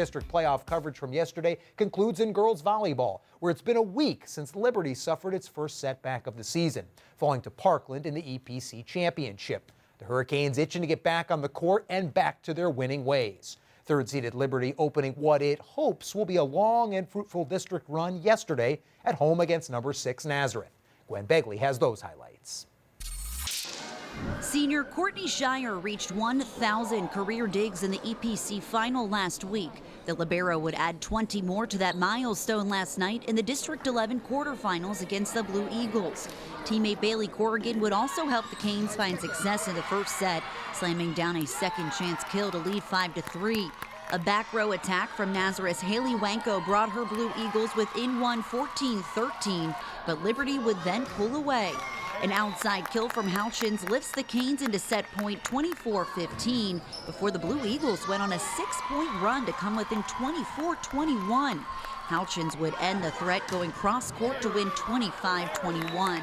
District playoff coverage from yesterday concludes in girls volleyball, where it's been a week since Liberty suffered its first setback of the season, falling to Parkland in the EPC championship. The Hurricanes itching to get back on the court and back to their winning ways. Third-seeded Liberty opening what it hopes will be a long and fruitful district run yesterday at home against number 6 Nazareth. Gwen Begley has those highlights. Senior Courtney Shire reached 1,000 career digs in the EPC final last week. The libero would add 20 more to that milestone last night in the District 11 quarterfinals against the Blue Eagles. Teammate Bailey Corrigan would also help the Canes find success in the first set, slamming down a second chance kill to lead 5-3. A back row attack from Nazareth's Haley Wanko brought her Blue Eagles within one 14-13, but Liberty would then pull away. An outside kill from Houchins lifts the Canes into set point 24-15 before the Blue Eagles went on a 6-point run to come within 24-21. Houchins would end the threat going cross-court to win 25-21.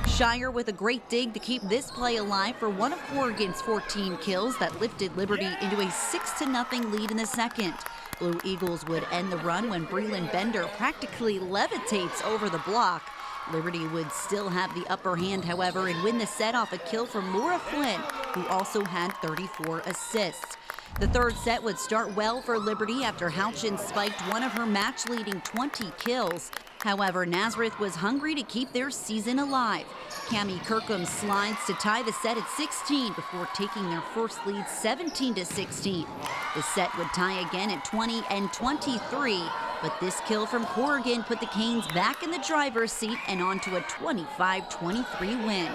Shire with a great dig to keep this play alive for one of Corrigan's 14 kills that lifted Liberty into a 6-0 lead in the second. Blue Eagles would end the run when Breland Bender practically levitates over the block. Liberty would still have the upper hand, however, and win the set off a kill from Laura Flynn, who also had 34 assists. The third set would start well for Liberty after Houchins spiked one of her match-leading 20 kills. However, Nazareth was hungry to keep their season alive. Cammie Kirkham slides to tie the set at 16 before taking their first lead 17-16. The set would tie again at 20 and 23, but this kill from Corrigan put the Canes back in the driver's seat and onto a 25-23 win.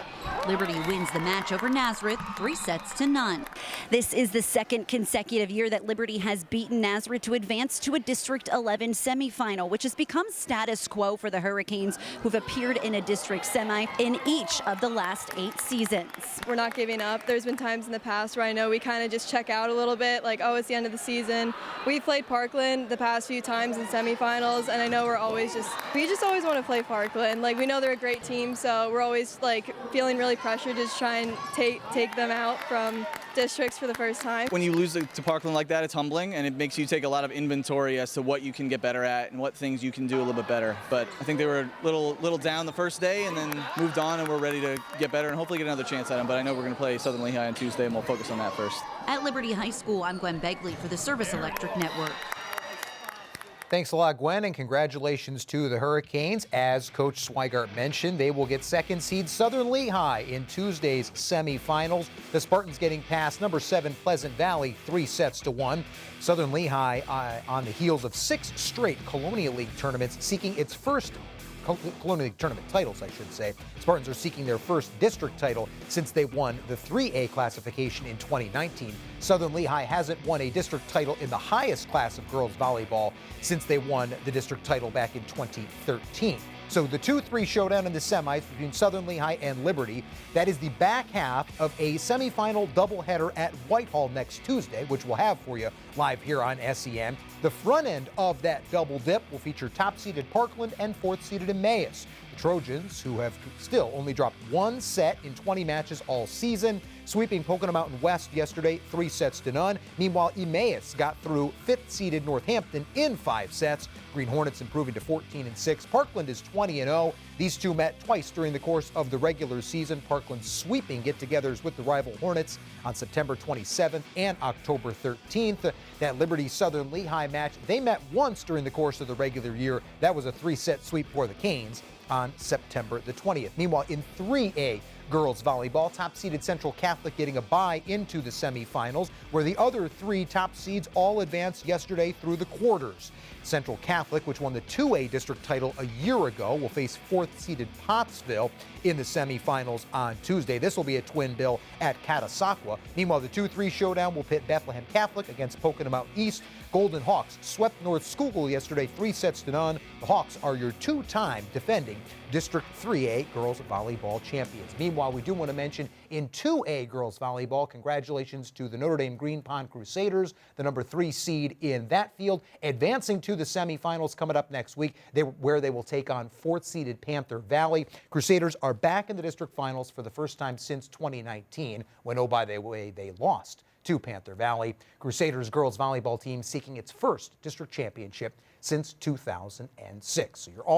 Liberty wins the match over Nazareth 3-0. This is the second consecutive year that Liberty has beaten Nazareth to advance to a District 11 semifinal, which has become status quo for the Hurricanes, who've appeared in a district semi in each of the last 8 seasons. We're not giving up. There's been times in the past where I know we kind of just check out a little bit, like, oh, it's the end of the season. We've played Parkland the past few times in semifinals, and I know we just always want to play Parkland. Like, we know they're a great team, so we're always like feeling really pressured to just try and take them out from districts for the first time. When you lose to Parkland like that, it's humbling, and it makes you take a lot of inventory as to what you can get better at and what things you can do a little bit better. But I think they were a little down the first day and then moved on, and we're ready to get better and hopefully get another chance at them. But I know we're going to play Southern Lehigh on Tuesday, and we'll focus on that first. At Liberty High School, I'm Gwen Begley for the Service Electric Network. Thanks a lot, Gwen, and congratulations to the Hurricanes. As Coach Swigart mentioned, they will get second seed Southern Lehigh in Tuesday's semifinals. The Spartans getting past number 7 Pleasant Valley 3-1. Southern Lehigh on the heels of 6 straight Colonial League tournaments, seeking its first Colonial League tournament titles, I should say. Spartans are seeking their first district title since they won the 3A classification in 2019. Southern Lehigh hasn't won a district title in the highest class of girls volleyball since they won the district title back in 2013. So the 2-3 showdown in the semis between Southern Lehigh and Liberty, that is the back half of a semifinal doubleheader at Whitehall next Tuesday, which we'll have for you live here on SEN. The front end of that double dip will feature top-seeded Parkland and 4th-seeded Emmaus. The Trojans, who have still only dropped 1 set in 20 matches all season, sweeping Pocono Mountain West yesterday 3-0. Meanwhile, Emmaus got through 5th-seeded Northampton in 5 sets. Green Hornets improving to 14-6. Parkland is 20-0. These two met twice during the course of the regular season. Parkland sweeping get-togethers with the rival Hornets on September 27th and October 13th. That Liberty Southern Lehigh match, they met once during the course of the regular year. That was a 3-set sweep for the Canes on September the 20th. Meanwhile, in 3A girls volleyball, top-seeded Central Catholic getting a bye into the semifinals, where the other 3 top seeds all advanced yesterday through the quarters. Central Catholic, which won the 2A district title a year ago, will face 4th-seeded Pottsville in the semifinals on Tuesday. This will be a twin bill at Catasauqua. Meanwhile, the 2-3 showdown will pit Bethlehem Catholic against Pocono Mountain East. Golden Hawks swept North Schuylkill yesterday 3-0. The Hawks are your 2-time defending District 3A girls volleyball champions. Meanwhile, we do want to mention in 2A girls volleyball, congratulations to the Notre Dame Green Pond Crusaders, the number 3 seed in that field, advancing to the semifinals coming up next week, where they will take on 4th-seeded Panther Valley. Crusaders are back in the district finals for the first time since 2019, when, oh, by the way, they lost to Panther Valley. Crusaders girls volleyball team seeking its first district championship since 2006. So you're all